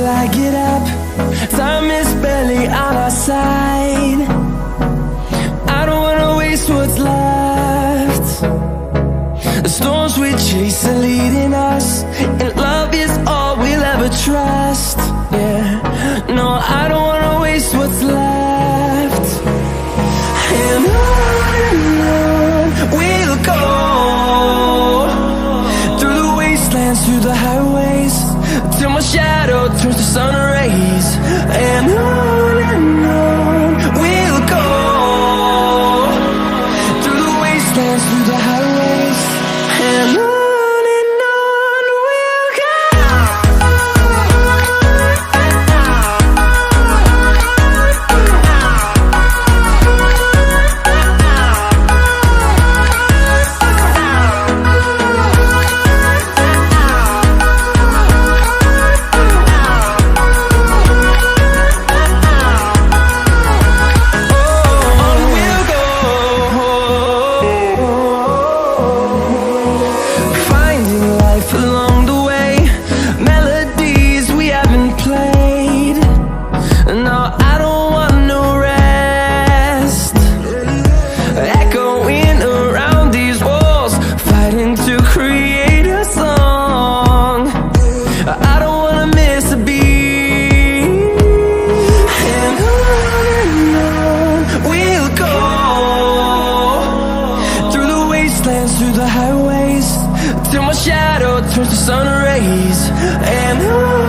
I get up. Time is barely on our side. I don't wanna waste what's left. The storms we chase are leading us, and love is all we'll ever trust. Yeah, no, I don't wanna waste what's left. And on we'll go, through the wastelands, through the highways, till my shadow turns to sun rays. And on we'll go, through the wastelands, through the highways, and on we'll go. Through the highways, till my shadow turns to sun rays. And on